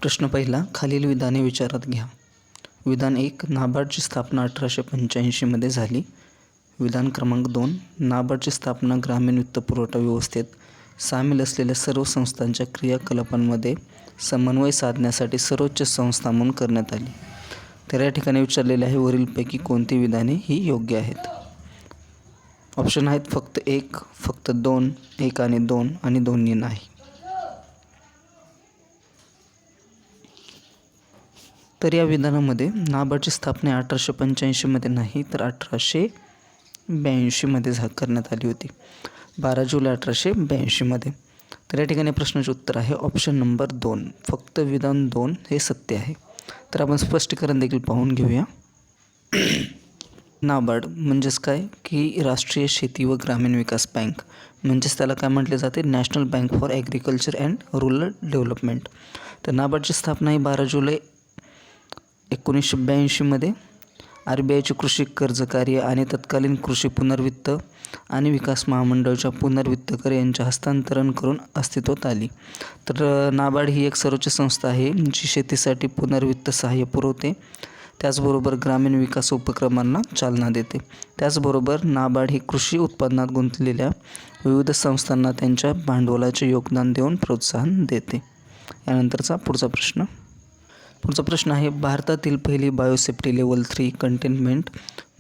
प्रश्न पहिला, खालील विधाने विचारात घ्या. विधान 1, नाबार्डची स्थापना 1885मध्ये झाली. विधान क्रमांक 2, नाबार्डची स्थापना ग्रामीण वित्तपुरवठा व्यवस्थेत सामील असलेल्या सर्व संस्थांच्या क्रियाकलापांमध्ये समन्वय साधण्यासाठी सर्वोच्च संस्था म्हणून करण्यात आली. तर या ठिकाणी विचारलेले आहे, वरीलपैकी कोणती विधाने ही योग्य आहेत? ऑप्शन आहेत फक्त 1, फक्त 2, 1 आणि 2 आणि दोन्ही नाही. तर या विधानामध्ये नाबार्डची स्थापना 1885मध्ये नाही तर 1882मध्ये करण्यात आली होती. 12 जुलै 1882मध्ये. तर या ठिकाणी प्रश्नाचे उत्तर आहे ऑप्शन नंबर 2, फक्त विधान 2 हे सत्य आहे. तर आपण स्पष्टीकरण देखील पाहून घेऊया. नाबार्ड म्हणजेच काय की राष्ट्रीय शेती व ग्रामीण विकास बँक, म्हणजेच त्याला काय म्हटले जाते, national bank for agriculture and rural development. तर नाबार्डची स्थापना ही 12 जुलै 1982मध्ये RBIचे कृषी कर्ज कार्य आणि तत्कालीन कृषी पुनर्वित्त आणि विकास महामंडळाच्या पुनर्वित्तकर यांच्या हस्तांतरण करून अस्तित्वात आली. तर नाबार्ड ही एक सर्वोच्च संस्था आहे जी शेतीसाठी पुनर्वित्त सहाय्य पुरवते, त्याचबरोबर ग्रामीण विकास उपक्रमांना चालना देते. त्याचबरोबर नाबार्ड ही कृषी उत्पादनात गुंतलेल्या विविध संस्थांना त्यांच्या भांडवलाचे योगदान देऊन प्रोत्साहन देते. यानंतरचा पुढचा प्रश्न आहे, भारतातील पहिली बायोसेफ्टी लेवल 3 कंटेनमेंट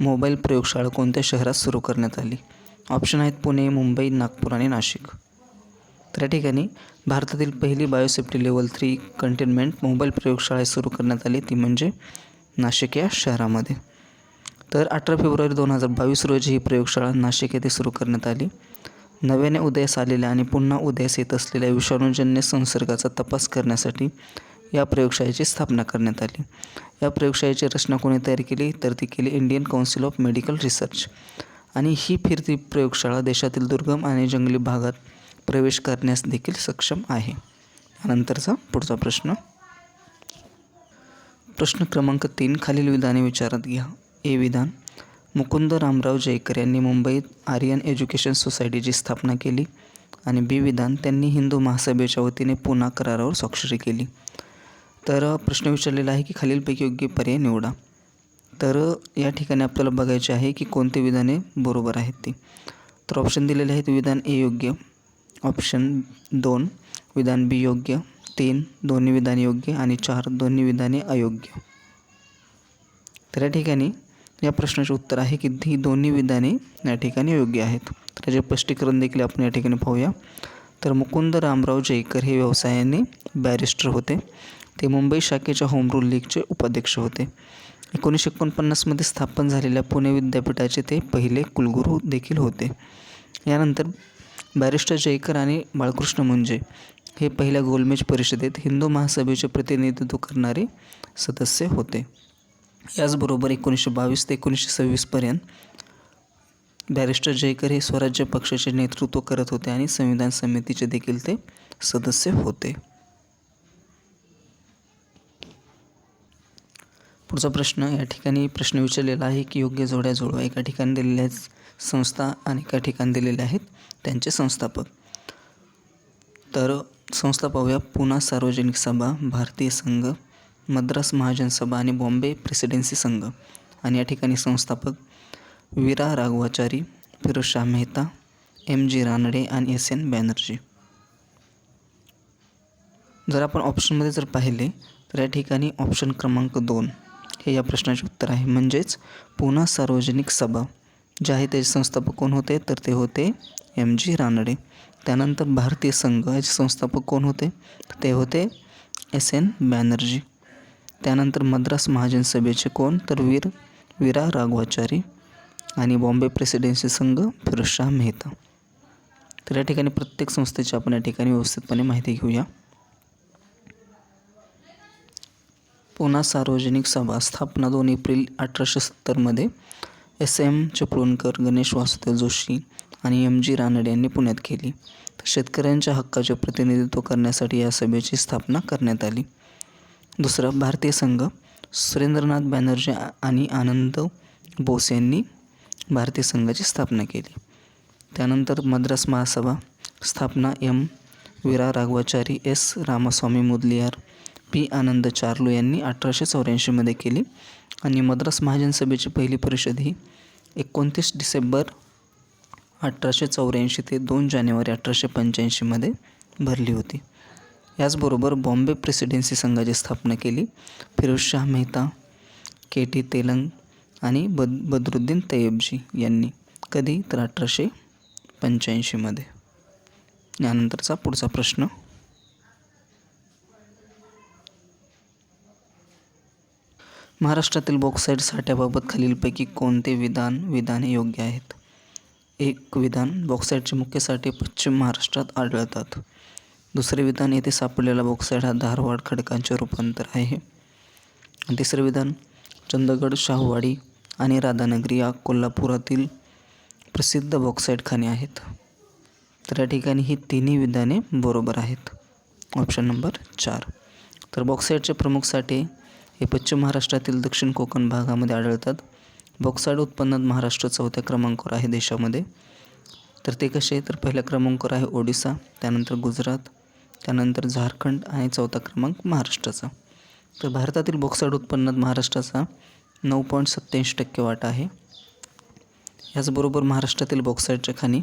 मोबाईल प्रयोगशाळा कोणत्या शहरात सुरू करण्यात आली? ऑप्शन आहेत पुणे, मुंबई, नागपूर आणि नाशिक. तर या ठिकाणी भारतातील पहिली बायोसेफ्टी लेवल 3 कंटेनमेंट मोबाईल प्रयोगशाळा सुरू करण्यात आली, ती म्हणजे नाशिक या शहरामध्ये. तर 18 फेब्रुवारी 2022 रोजी ही प्रयोगशाळा नाशिक येथे सुरू करण्यात आली. नव्याने उदयास आलेल्या आणि पुन्हा उदयास येत असलेल्या विषाणूजन्य संसर्गाचा तपास करण्यासाठी या प्रयोगशाळेची स्थापना करण्यात आली. या प्रयोगशाळेची रचना कोणी तयार केली? तर ती केली Indian council of medical research. आणि ही फिरती प्रयोगशाळा देशातील दुर्गम आणि जंगली भागात प्रवेश करण्यास देखील सक्षम आहे. यानंतरचा पुढचा प्रश्न क्रमांक 3, खालील विधाने विचारात घ्या. ए विधान, मुकुंद रामराव जयकर यांनी मुंबईत आर्यन एज्युकेशन सोसायटीची स्थापना केली. आणि बी विधान, त्यांनी हिंदू महासभेच्या वतीने पुना करारावर स्वाक्षरी केली. तर प्रश्न विचारलेला आहे की खालीलपैकी योग्य पर्याय निवडा. तर या ठिकाणी आपल्याला बघायचे आहे की कोणते विधाने बरोबर आहेत ती. तर ऑप्शन दिलेले आहेत, विधान ए योग्य, ऑप्शन 2 विधान बी योग्य, 3 दोन्ही विधाने योग्य आणि 4 दोन्ही विधाने अयोग्य. तर या ठिकाणी या प्रश्नाचे उत्तर आहे की ही दोन्ही विधाने या ठिकाणी योग्य आहेत. त्याचे स्पष्टीकरण देखील आपण या ठिकाणी पाहूया. तर मुकुंद रामराव जयकर हे व्यवसायाने बॅरिस्टर होते. ते मुंबई शाखेच्या होम रूल लीगचे उपाध्यक्ष होते. 1949मध्ये स्थापन झालेल्या पुणे विद्यापीठाचे ते पहिले कुलगुरू देखील होते. यानंतर बॅरिस्टर जयकर आणि बाळकृष्ण मुंजे हे पहिल्या गोलमेज परिषदेत हिंदू महासभेचे प्रतिनिधित्व करणारे सदस्य होते. याचबरोबर 1922 ते 1926पर्यंत बॅरिस्टर जयकर हे स्वराज्य पक्षाचे नेतृत्व करत होते आणि संविधान समितीचे देखील ते सदस्य होते. पुढचा प्रश्न, या ठिकाणी प्रश्न विचारलेला आहे की योग्य जोड्या जुळवा. एका ठिकाणी दिलेल्या आहेत संस्था आणि एका ठिकाणी दिलेले आहेत त्यांचे संस्थापक. तर संस्था पाहूया, पुना सार्वजनिक सभा, भारतीय संघ, मद्रास महाजन सभा आणि बॉम्बे प्रेसिडेन्सी संघ. आणि या ठिकाणी संस्थापक वीरा राघवाचारी, फिरोजशाह मेहता, MG रानडे आणि SN बॅनर्जी. जर आपण ऑप्शनमध्ये जर पाहिले तर या ठिकाणी ऑप्शन क्रमांक 2 हे या प्रश्नाचे उत्तर आहे. म्हणजेच पुना सार्वजनिक सभा जे आहे त्याचे संस्थापक कोण होते? तर ते होते MG रानडे. त्यानंतर भारतीय संघ याचे संस्थापक कोण होते? ते होते SN बॅनर्जी. त्यानंतर मद्रास महाजन सभेचे कोण? तर वीरा राघवाचारी. आणि बॉम्बे प्रेसिडेन्सी संघ फिरोजशाह मेहता. तर या ठिकाणी प्रत्येक संस्थेची आपण या ठिकाणी व्यवस्थितपणे माहिती घेऊया. पुना सार्वजनिक सभा स्थापना 2 एप्रिल 1870मध्ये SM चिपळूणकर, गणेश वासुदेव जोशी आणि MG रानडे यांनी पुण्यात केली. शेतकऱ्यांच्या हक्काचे प्रतिनिधित्व करण्यासाठी या सभेची स्थापना करण्यात आली. दुसरं, भारतीय संघ सुरेंद्रनाथ बॅनर्जी आणि आनंद बोस यांनी भारतीय संघाची स्थापना केली. त्यानंतर मद्रास महासभा स्थापना M वीरा राघवाचारी, S रामास्वामी मुदलियार, पी आनंद चार्लो यांनी 1884मध्ये केली आणि मद्रास महाजन सभेची पहिली परिषद ही 29 डिसेंबर 1884 ते 2 जानेवारी 1885मध्ये भरली होती. याचबरोबर बॉम्बे प्रेसिडेन्सी संघाची स्थापना केली फिरोजशाह मेहता, के.टी. तेलंग आणि बदरुद्दीन तय्यबजी यांनी. कधी? तर 1885मध्ये. यानंतरचा पुढचा प्रश्न. महाराष्ट्रातील बॉक्साईट साठ्याबाबत खालीलपैकी कोणते विधाने योग्य आहेत? एक विधान, बॉक्साईटचे मुख्य साठे पश्चिम महाराष्ट्रात आढळतात. दुसरे विधान, येथे सापडलेला बॉक्साईट हा धारवाड खडकांचे रूपांतर आहे. तिसरे विधान, चंदगड, शाहूवाडी आणि राधानगरी या कोल्हापुरातील प्रसिद्ध बॉक्साईट खाणी आहेत. तर या ठिकाणी ही तिन्ही विधाने बरोबर आहेत. Option number 4. तर बॉक्साईटचे प्रमुख साठे हे पश्चिम महाराष्ट्रातील दक्षिण कोकण भागामध्ये आढळतात. बॉक्साईट उत्पन्नात महाराष्ट्र 4थ्या क्रमांकावर आहे देशामध्ये. तर ते कसे? तर पहिल्या क्रमांकावर आहे ओडिसा, त्यानंतर गुजरात, त्यानंतर झारखंड आणि 4था क्रमांक महाराष्ट्राचा. तर भारतातील बॉक्साईट उत्पन्नात महाराष्ट्राचा 9.87% वाटा आहे. याचबरोबर महाराष्ट्रातील बॉक्साईटच्या खाणी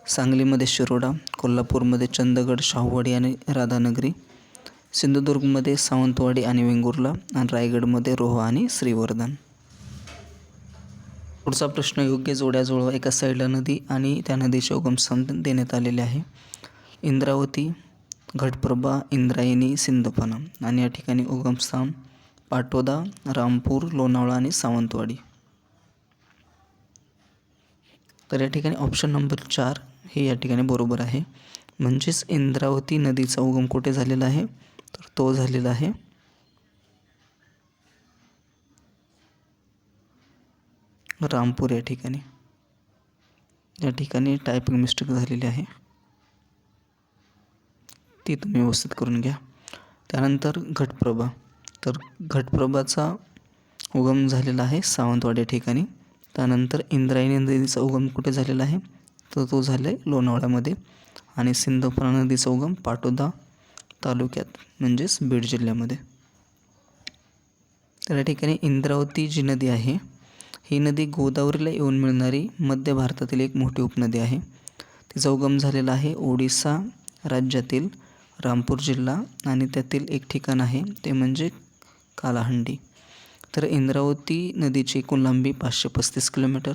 सांगलीमध्ये शिरोडा, कोल्हापूरमध्ये चंदगड, शाहूवाडी आणि राधानगरी, सिंधुदुर्गमध्ये सावंतवाडी आणि वेंगुर्ला आणि रायगडमध्ये रोहा आणि श्रीवर्धन. पुढचा प्रश्न, योग्य जोड्या जुळवा. एका साईडला नदी आणि त्या नदीचे उगमस्थान देण्यात आलेले आहे. इंद्रावती, घटप्रभा, इंद्रायणी, सिंदफणा आणि या ठिकाणी उगमस्थान पाटोदा, रामपूर, लोणावळा आणि सावंतवाडी. तर या ठिकाणी ऑप्शन नंबर 4 हे या ठिकाणी बरोबर आहे. म्हणजेच इंद्रावती नदीचा उगम कुठे झालेला आहे? तर तो झालेला आहे रामपूर या ठिकाणी. या ठिकाणी टायपिंग मिस्टेक झालेली आहे, ती तुम्ही व्यवस्थित करून घ्या. त्यानंतर घटप्रभा. तर घटप्रभाचा उगम झालेला आहे सावंतवाडी या ठिकाणी. त्यानंतर इंद्रायणी नदीचा उगम कुठे झालेला आहे? तर तो झाला आहे लोणावळ्यामध्ये. आणि सिंदफणा नदीचा उगम पाटोदा तालुक्यात म्हणजेच बीड जिल्ह्यामध्ये. तर या ठिकाणी इंद्रावती जी नदी आहे ही नदी गोदावरीला येऊन मिळणारी मध्य भारतातील एक मोठी उपनदी आहे. तिचा उगम झालेला आहे ओडिसा राज्यातील रामपूर जिल्हा आणि त्यातील एक ठिकाण आहे ते म्हणजे कालाहंडी. तर इंद्रावती नदीची एकूण लांबी 535 किलोमीटर.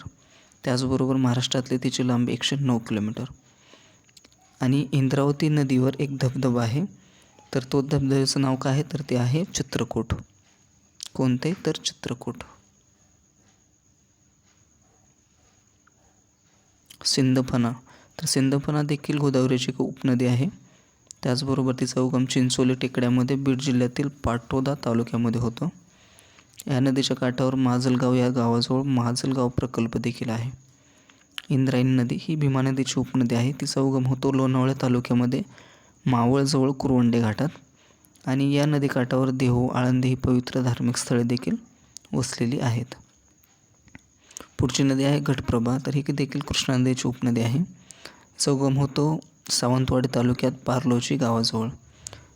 त्याचबरोबर महाराष्ट्रातली तिची लांबी 109 किलोमीटर. आणि इंद्रावती नदीवर एक धबधबा आहे. तर तो धबधब्याचं नाव काय आहे? तर ते आहे चित्रकूट. कोणते? तर चित्रकूट. सिंदफणा. तर सिंदफणा देखील गोदावरीची एक उपनदी आहे. त्याचबरोबर तिचा उगम चिंचोली टेकड्यामध्ये बीड जिल्ह्यातील पाटोदा तालुक्यामध्ये होतो. या नदीच्या काठावर माजलगाव या गावाजवळ माजलगाव प्रकल्प देखील आहे. इंद्रायणी नदी ही भीमा नदीची उपनदी आहे. तिचा उगम होतो लोणावळा तालुक्यामध्ये मावळजवळ कुरवंडे घाटात. आणि या नदीकाठावर देहू, आळंदी ही पवित्र धार्मिक स्थळे देखील वसलेली आहेत. पुढची नदी आहे घटप्रभा. तर ही देखील कृष्णा नदीची उपनदी आहे. तिचा उगम होतो सावंतवाडी तालुक्यात पारलोची गावाजवळ.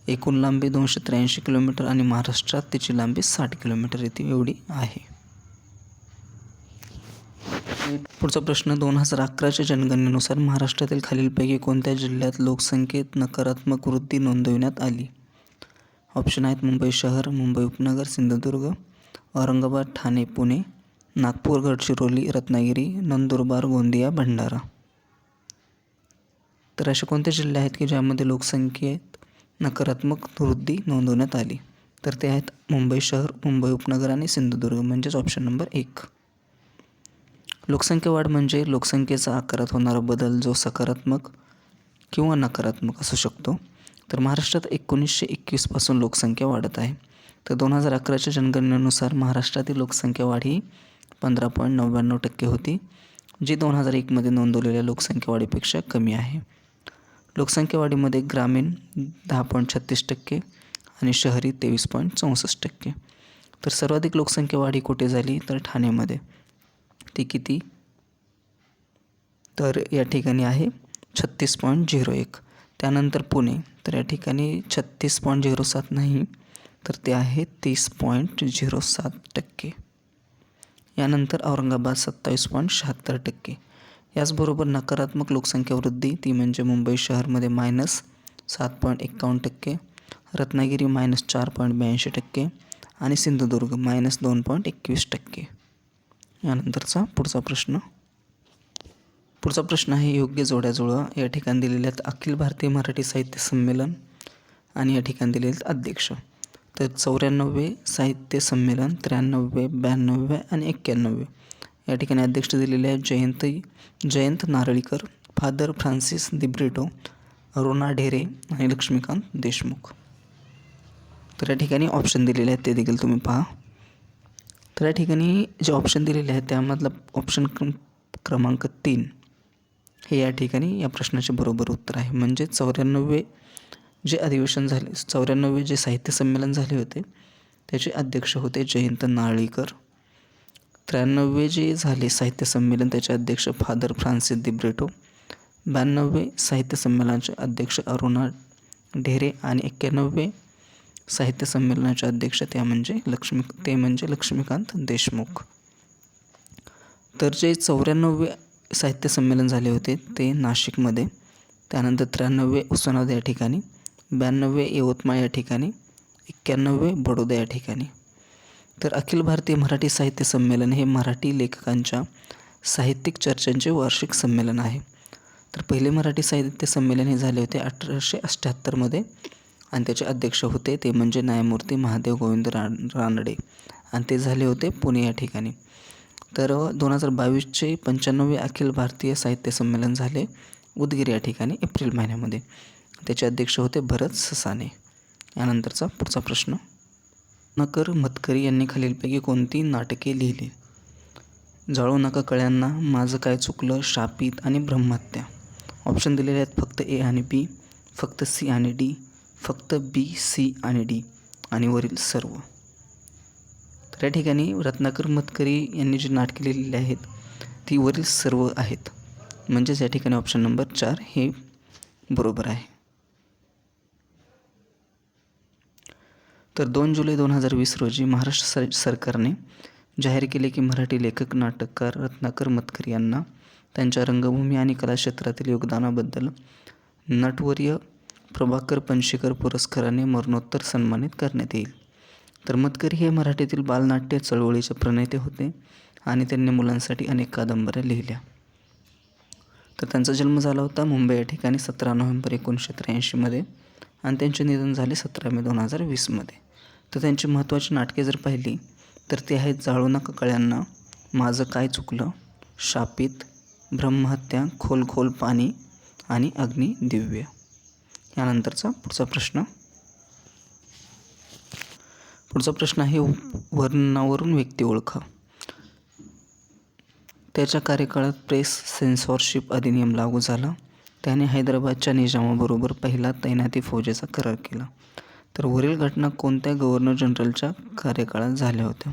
एकूण लांबी 283 किलोमीटर आणि महाराष्ट्रात तिची लांबी 60 किलोमीटर एवढी आहे. पुढचा प्रश्न, 2011च्या जनगणनेनुसार महाराष्ट्रातील खालीलपैकी कोणत्या जिल्ह्यात लोकसंख्येत नकारात्मक वृद्धी नोंदविण्यात आली? ऑप्शन आहेत मुंबई शहर, मुंबई उपनगर, सिंधुदुर्ग, औरंगाबाद, ठाणे, पुणे, नागपूर, गडचिरोली, रत्नागिरी, नंदुरबार, गोंदिया, भंडारा. तर असे कोणते जिल्हे आहेत की ज्यामध्ये लोकसंख्येत नकारात्मक वृद्धी नोंदवण्यात आली? तर ते आहेत मुंबई शहर, मुंबई उपनगर आणि सिंधुदुर्ग म्हणजेच ऑप्शन नंबर 1. लोकसंख्या वाढ म्हणजे लोकसंख्येचा आकारात होणारा बदल जो सकारात्मक किंवा नकारात्मक असू शकतो. तर महाराष्ट्रात 1921 पासून लोकसंख्या वाढत आहे. तर 2011च्या जनगणनेनुसार महाराष्ट्रातील लोकसंख्या वाढ ही 15.99% होती, जी 2001मध्ये नोंदवलेल्या लोकसंख्या वाढीपेक्षा कमी आहे. लोकसंख्या वाढीमध्ये ग्रामीण 10.36% आणि शहरी 23.64%. तर सर्वाधिक लोकसंख्या वाढ ही कुठे झाली? तर ठाण्यामध्ये. ती किती? तर या ठिकाणी आहे 36.01. त्यानंतर पुणे. तर या ठिकाणी 36.07 नाही तर ते आहे 30.07%. यानंतर औरंगाबाद 27.76%. याचबरोबर नकारात्मक लोकसंख्या वृद्धी ती म्हणजे मुंबई शहरमध्ये -7.51%, रत्नागिरी -4.82% आणि सिंधुदुर्ग -2.21%. यानंतरचा पुढचा प्रश्न आहे योग्य जोड्या जुळवा. या ठिकाणी दिलेले आहेत अखिल भारतीय मराठी साहित्य संमेलन आणि या ठिकाणी दिलेले आहेत अध्यक्ष. तर 94 साहित्य संमेलन, 93, 92 आणि 91. या ठिकाणी अध्यक्ष दिलेले आहेत जयंत नारळीकर, फादर फ्रान्सिस दिब्रिटो, अरुणा ढेरे आणि लक्ष्मीकांत देशमुख. तर या ठिकाणी ऑप्शन दिलेले आहेत ते देखील तुम्ही पहा. तर या ठिकाणी जे ऑप्शन दिलेले आहेत त्यामधला ऑप्शन क्रमांक 3 हे या ठिकाणी या प्रश्नाचे बरोबर उत्तर आहे. म्हणजे 94 जे अधिवेशन झाले, 94 जे साहित्य संमेलन झाले होते त्याचे अध्यक्ष होते जयंत नारळीकर. 93 जे झाले साहित्य संमेलन त्याचे अध्यक्ष फादर फ्रान्सिस दिब्रिटो. 92 साहित्य संमेलनाचे अध्यक्ष अरुणा ढेरे आणि 91 साहित्य संमेलनाचे अध्यक्ष ते म्हणजे लक्ष्मीकांत देशमुख. तर जे 94 साहित्य संमेलन झाले होते ते नाशिकमध्ये, त्यानंतर 93 उस्मानाबाद या ठिकाणी, 92 यवतमाळ या ठिकाणी, 91 बडोदा या ठिकाणी. तर अखिल भारतीय मराठी साहित्य संमेलन हे मराठी लेखकांच्या साहित्यिक चर्चांचे वार्षिक संमेलन आहे. तर पहिले मराठी साहित्य संमेलन हे झाले होते 1878 आणि त्याचे अध्यक्ष होते ते म्हणजे न्यायमूर्ती महादेव गोविंद रानडे आणि ते झाले होते पुणे या ठिकाणी. तर 2022चे 95 अखिल भारतीय साहित्य संमेलन झाले उदगीर या ठिकाणी एप्रिल महिन्यामध्ये. त्याचे अध्यक्ष होते भरत ससाणे. यानंतरचा पुढचा प्रश्न, रत्नाकर मतकरी यांनी खालीलपैकी कोणती नाटके लिहिली? जाळू नका कळ्यांना, माझं काय चुकलं, शापित आणि ब्रह्महत्या. ऑप्शन दिलेले आहेत फक्त ए आणि बी, फक्त सी आणि डी, फक्त बी, सी आणि डी आणि वरील सर्व. तर या ठिकाणी रत्नाकर मतकरी यांनी जी नाटके लिहिलेली आहेत ती वरील सर्व आहेत. म्हणजेच या ठिकाणी ऑप्शन नंबर 4 हे बरोबर आहे. तर 2 जुलै 2020 रोजी महाराष्ट्र सरकारने जाहीर केले की मराठी लेखक नाटककार रत्नाकर मतकरी यांना त्यांच्या रंगभूमी आणि कला क्षेत्रातील योगदानाबद्दल नटवर्य प्रभाकर पणशीकर पुरस्काराने मरणोत्तर सन्मानित करण्यात येईल. तर मतकरी हे मराठीतील बालनाट्य चळवळीचे प्रणेते होते आणि त्यांनी मुलांसाठी अनेक कादंबऱ्या लिहिल्या. तर त्यांचा जन्म झाला होता मुंबई या ठिकाणी 17 नोव्हेंबर 1983 आणि त्यांचे निधन झाले 17 मे 2020. तर त्यांची महत्त्वाची नाटके जर पाहिली तर ते आहेत जाळू नका कळ्यांना, माझं काय चुकलं, शापित, ब्रह्महत्या, खोल खोल पाणी आणि अग्नी दिव्य. यानंतरचा पुढचा प्रश्न आहे वर्णावरून व्यक्ती ओळखा. त्याच्या कार्यकाळात प्रेस सेन्सॉरशिप अधिनियम लागू झाला. त्याने हैदराबादच्या निजामाबरोबर पहिला तैनाती फौजेचा करार केला. तर वरील घटना कोणत्या गव्हर्नर जनरलच्या कार्यकाळात झाल्या होत्या?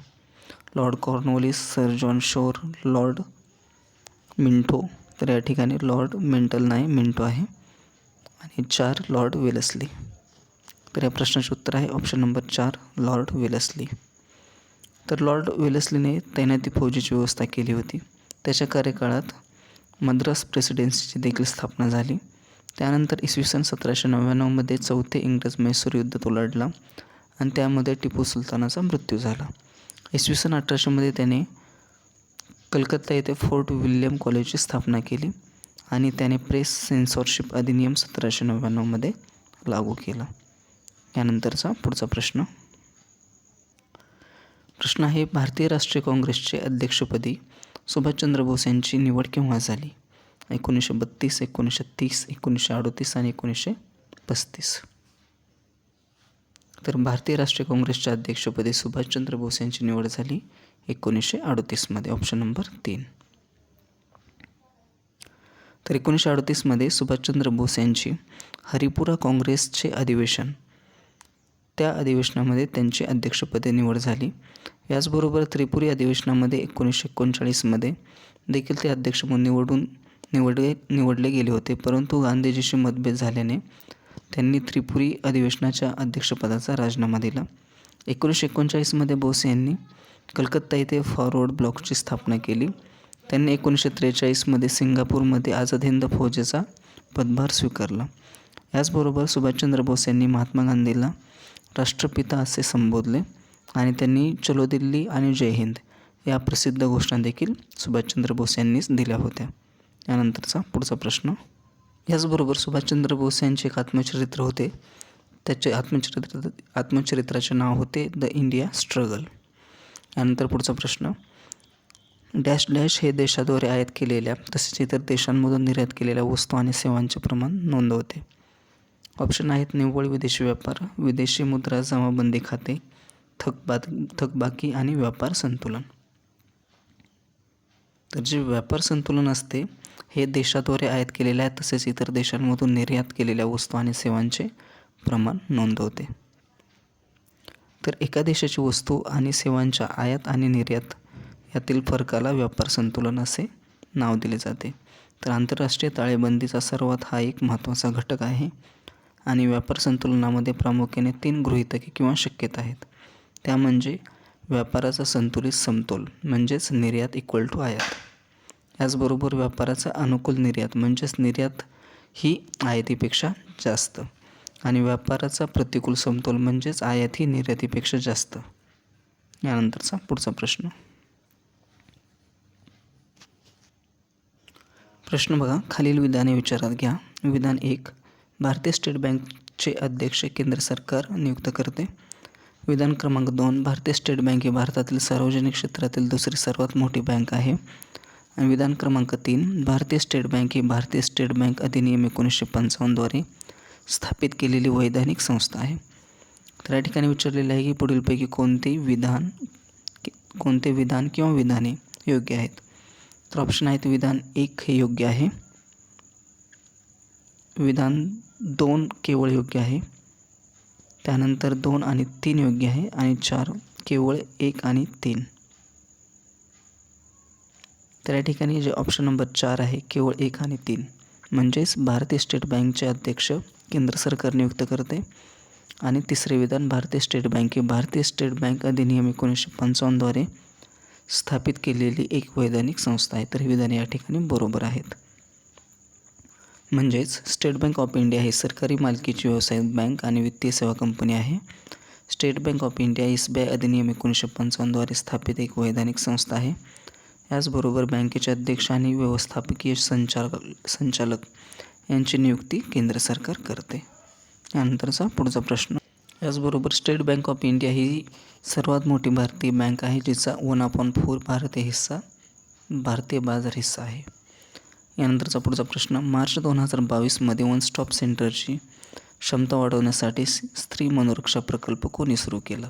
Lord Cornwallis, sir John Shore, Lord Minto. तर या ठिकाणी लॉर्ड मिंटल नाही, मिंटो आहे. आणि 4 लॉर्ड वेलस्ली. तर या प्रश्नाचे उत्तर आहे ऑप्शन नंबर 4 लॉर्ड वेलस्ली. तर लॉर्ड वेलस्लीने तैनाती फौजेची व्यवस्था केली होती. त्याच्या कार्यकाळात मद्रास प्रेसिडेन्सीची देखील स्थापना झाली. त्यानंतर इसवी सन 1799 चौथे इंग्रज म्हैसूर युद्ध तो लढला आणि त्यामध्ये टिपू सुलतानाचा मृत्यू झाला. इसवी सन 1800 त्याने कलकत्ता येथे फोर्ट विल्यम कॉलेजची स्थापना केली आणि त्याने प्रेस सेन्सॉरशिप अधिनियम 1799 लागू केला. यानंतरचा पुढचा प्रश्न आहे भारतीय राष्ट्रीय काँग्रेसचे अध्यक्षपदी सुभाषचंद्र बोस यांची निवड केव्हा झाली? 1932, 1930, 1938 आणि 1935. तर भारतीय राष्ट्रीय काँग्रेसच्या अध्यक्षपदी सुभाषचंद्र बोस यांची निवड झाली 1938 ऑप्शन नंबर 3. तर 1938 सुभाषचंद्र बोस यांची हरिपुरा काँग्रेसचे अधिवेशन, त्या अधिवेशनामध्ये त्यांची अध्यक्षपदी निवड झाली. याचबरोबर त्रिपुरी अधिवेशनामध्ये 1939 देखील ते अध्यक्ष म्हणून निवडले गेले होते. परंतु गांधीजीशी मतभेद झाल्याने त्यांनी त्रिपुरी अधिवेशनाच्या अध्यक्षपदाचा राजीनामा दिला 1939मध्ये बोस यांनी कलकत्ता येथे फॉरवर्ड ब्लॉकची स्थापना केली. त्यांनी 1943मध्ये सिंगापूरमध्ये आझाद हिंद फौजेचा पदभार स्वीकारला. याचबरोबर सुभाषचंद्र बोस यांनी महात्मा गांधीला राष्ट्रपिता असे संबोधले आणि त्यांनी चलो दिल्ली आणि जय हिंद या प्रसिद्ध घोषणा देखील सुभाषचंद्र बोस यांनीच दिल्या होत्या. यानंतरचा पुढचा प्रश्न. याचबरोबर सुभाषचंद्र बोस यांचे एक आत्मचरित्र होते. त्याचे आत्मचरित्राचे नाव होते द इंडिया स्ट्रगल. यानंतर पुढचा प्रश्न. डॅश डॅश हे देशाद्वारे आयात केलेल्या तसेच इतर देशांमधून निर्यात केलेल्या वस्तू आणि सेवांचे प्रमाण नोंदवते. ऑप्शन आहेत निव्वळ विदेशी व्यापार, विदेशी मुद्रा जमाबंदी खाते, थकबाकी आणि व्यापार संतुलन. तर जे व्यापार संतुलन असते हे देशाद्वारे आयात केलेल्या तसेच इतर देशांमधून निर्यात केलेल्या वस्तू आणि सेवांचे प्रमाण नोंदवते. तर एका देशाची वस्तू आणि सेवांच्या आयात आणि निर्यात यातील फरकाला व्यापार संतुलन असे नाव दिले जाते. तर आंतरराष्ट्रीय ताळेबंदीचा सर्वात हा एक महत्त्वाचा घटक आहे आणि व्यापार संतुलनामध्ये प्रामुख्याने 3 गृहीतके किंवा शक्यता आहेत. त्या म्हणजे व्यापाराचा संतुलित समतोल म्हणजेच निर्यात इक्वल टू आयात, याचबरोबर व्यापाराचा अनुकूल निर्यात म्हणजेच निर्यात ही आयातीपेक्षा जास्त आणि व्यापाराचा प्रतिकूल समतोल म्हणजेच आयात ही निर्यातीपेक्षा जास्त. यानंतरचा पुढचा प्रश्न. प्रश्न बघा, खालील विधाने विचारात घ्या. विधान 1. भारतीय स्टेट बँकचे अध्यक्ष केंद्र सरकार नियुक्त करते. विधान क्रमांक 2. भारतीय स्टेट बँक ही भारतातील सार्वजनिक क्षेत्रातील दुसरी सर्वात मोठी बँक आहे. आणि विधान क्रमांक 3. भारतीय स्टेट बँक ही भारतीय स्टेट बँक अधिनियम 1955 द्वारे स्थापित केलेली वैधानिक संस्था आहे. तर या ठिकाणी विचारलेले आहे की पुढीलपैकी कोणते विधान किंवा विधाने योग्य आहेत. तर ऑप्शन आहेत विधान 1 हे योग्य आहे, विधान 2 केवळ योग्य आहे, त्यानंतर 2 आणि 3 योग्य आहे आणि 4 केवळ 1 आणि 3. तर या ठिकाणी जे ऑप्शन नंबर 4 आहे केवळ 1 आणि 3 म्हणजेच भारतीय स्टेट बँकचे अध्यक्ष केंद्र सरकार नियुक्त करते. आणि तिसरे विधान भारतीय स्टेट बँक ही भारतीय स्टेट बँक अधिनियम 1955 द्वारे स्थापित केलेली एक वैधानिक संस्था आहे. तर ही विधाने या ठिकाणी बरोबर आहेत. म्हणजेच स्टेट बँक ऑफ इंडिया ही सरकारी मालकीची व्यावसायिक बँक आणि वित्तीय सेवा कंपनी आहे. State bank of India SBI अधिनियम 1955 द्वारे स्थापित एक वैधानिक संस्था आहे. याचबरोबर बँकेचे अध्यक्ष आणि व्यवस्थापकीय संचालक यांची नियुक्ती केंद्र सरकार करते. यानंतरचा पुढचा प्रश्न. याचबरोबर स्टेट बँक ऑफ इंडिया ही सर्वात मोठी भारतीय बँक आहे जिचा 1/4 भारतीय बाजार हिस्सा आहे. यानंतरचा पुढचा प्रश्न. मार्च 2022मध्ये वन स्टॉप सेंटरची क्षमता वाढवण्यासाठी स्त्री मनोरक्षा प्रकल्प कोणी सुरू केला?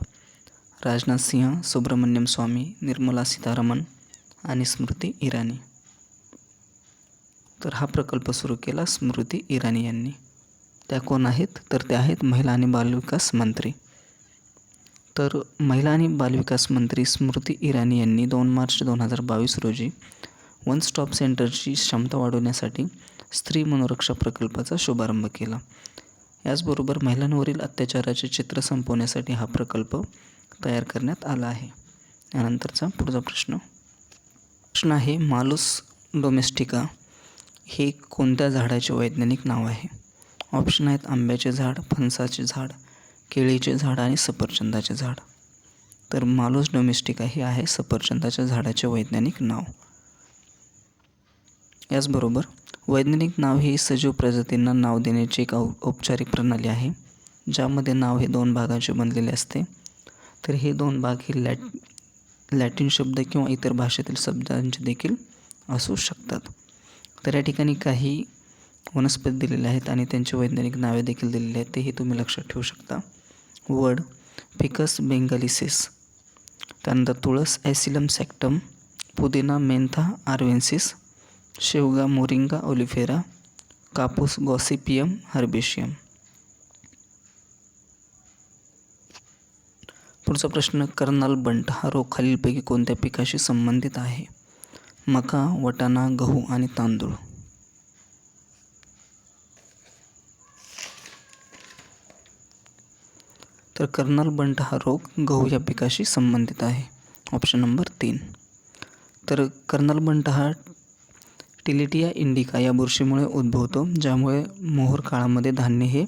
राजनाथ सिंह, सुब्रमण्यम स्वामी, निर्मला सीतारामन आणि स्मृती इराणी. तर हा प्रकल्प सुरू केला स्मृती इराणी यांनी. त्या कोण आहेत? तर त्या आहेत महिला आणि बालविकास मंत्री. तर महिला आणि बालविकास मंत्री स्मृती इराणी यांनी 2 मार्च 2022 रोजी वन स्टॉप सेंटरची क्षमता वाढवण्यासाठी स्त्री मनोरक्षा प्रकल्पाचा शुभारंभ केला. याचबरोबर महिलांवरील अत्याचाराचे चित्र संपवण्यासाठी हा प्रकल्प तयार करण्यात आला आहे. यानंतरचा पुढचा प्रश्न आहे मालुस डोमेस्टिका हे कोणत्या झाडाचे वैज्ञानिक नाव आहे? ऑप्शन आहेत आंब्याचे झाड, फणसाचे झाड, केळीचे झाड आणि सफरचंदाचे झाड. तर मालुस डोमेस्टिका हे आहे सफरचंदाच्या झाडाचे वैज्ञानिक नाव. याचबरोबर वैज्ञानिक नाव ही सजीव प्रजातींना नाव देण्याची एक औपचारिक प्रणाली आहे ज्यामध्ये नाव हे 2 भागांचे बनलेले असते. तर हे 2 भाग हे लॅटिन शब्द किंवा इतर भाषेतील शब्दांचे देखील असू शकतात. तर या ठिकाणी काही वनस्पती दिलेल्या आहेत आणि त्यांची वैज्ञानिक नावे देखील दिलेली आहेत, तेही तुम्ही लक्षात ठेवू शकता. वड फिकस बेंगालिसिस, त्यानंतर तुळस ॲसिलम सॅक्टम, पुदिना मेंथा आर्वेन्सिस, शेवगा मोरिंगा ओलिफेरा, कापूस गॉसिपियम हर्बेशियम. पुढचा प्रश्न. कर्नाल बंट हा रोग खालीलपैकी कोणत्या पिकाशी संबंधित आहे? मका, वाटाणा, गहू आणि तांदूळ. तर तर कर्नल बंट हा रोग गहू या पिकाशी संबंधित आहे. Option number 3. तर कर्नल बंट हा टिलेटिया इंडिका या बुरशीमुळे उद्भवतो, ज्यामुळे मोहोर काळामध्ये धान्य हे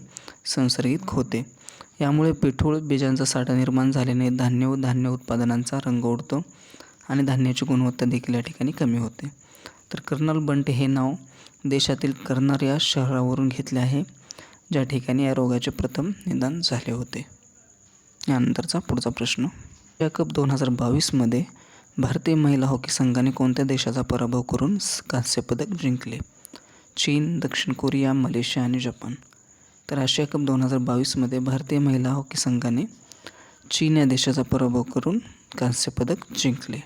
संसर्गित होते. यामुळे पिठूळ बीजांचा साठा निर्माण झाल्याने धान्य व धान्य उत्पादनांचा रंग उडतो आणि धान्याची गुणवत्ता देखील या ठिकाणी कमी होते. तर कर्नल बंट हे नाव देशातील कर्नार या शहरावरून घेतले आहे, ज्या ठिकाणी या रोगाचे प्रथम निदान झाले होते. यानंतरचा पुढचा प्रश्न. एशिया कप 2022मध्ये भारतीय महिला हॉकी संघाने कोणत्या देशाचा पराभव करून कांस्य पदक जिंकले? चीन, दक्षिण कोरिया, मलेशिया आणि जपान. तर आशिया कप 2022मध्ये भारतीय महिला हॉकी संघाने चीन या देशाचा पराभव करून कांस्य पदक जिंकले.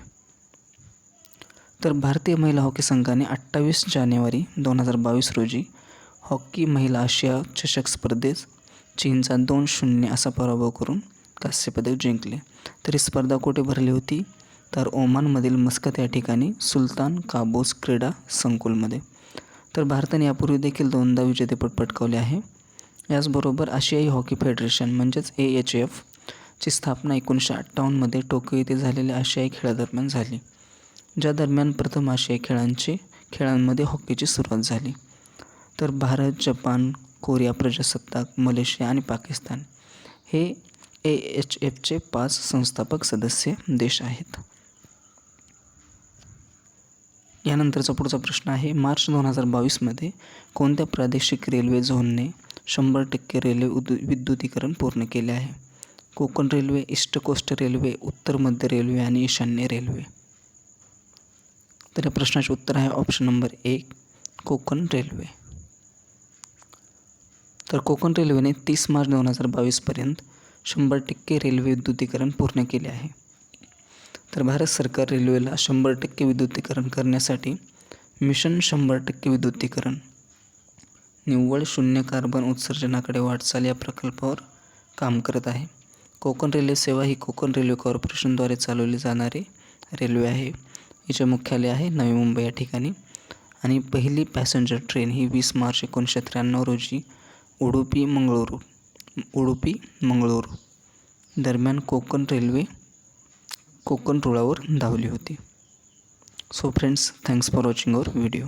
तर भारतीय महिला हॉकी संघाने 28 जानेवारी 2022 रोजी हॉकी महिला आशिया चषक स्पर्धेत चीनचा 2-0 असा पराभव करून कांस्य पदक जिंकले. तर ही स्पर्धा कुठे भरली होती? तर ओमानमधील मस्कत या ठिकाणी सुलतान काबूस क्रीडा संकुलमध्ये. तर भारताने यापूर्वी देखील 2दा विजेतेपद पटकावले आहे. याचबरोबर आशियाई हॉकी फेडरेशन म्हणजेच AHF ची स्थापना 1958मध्ये टोकियो येथे झालेल्या आशियाई खेळादरम्यान झाली, ज्या दरम्यान प्रथम आशियाई खेळांमध्ये हॉकीची सुरुवात झाली. तर भारत, जपान, कोरिया प्रजासत्ताक, मलेशिया आणि पाकिस्तान हे AHFचे 5 संस्थापक सदस्य देश आहेत. यानंतरचा पुढचा प्रश्न आहे. मार्च 2022मध्ये कोणत्या प्रादेशिक रेल्वे झोनने 100% रेल्वे विद्युतीकरण पूर्ण केले आहे? Konkan railway, east coast railway, उत्तर मध्य रेल्वे आणि ईशान्य रेल्वे. तर या प्रश्नाचे उत्तर आहे ऑप्शन नंबर 1, कोकण रेल्वे. तर कोकण रेल्वेने 30 मार्च 2022पर्यंत 100% रेल्वे विद्युतीकरण पूर्ण केले आहे. तर भारत सरकार रेल्वेला 100% विद्युतीकरण करण्यासाठी मिशन 100% विद्युतीकरण, निव्वळ शून्य कार्बन उत्सर्जनाकडे वाटचाल या प्रकल्पावर काम करत आहे. कोकण रेल्वे सेवा ही कोकण रेल्वे कॉर्पोरेशनद्वारे चालवली जाणारी रेल्वे आहे. हिचे मुख्यालय आहे नवी मुंबई या ठिकाणी आणि पहिली पॅसेंजर ट्रेन ही 20 मार्च 1993 रोजी उडुपी मंगळूरू दरम्यान कोकण रुळावर धावली होती. So friends, thanks for watching our video.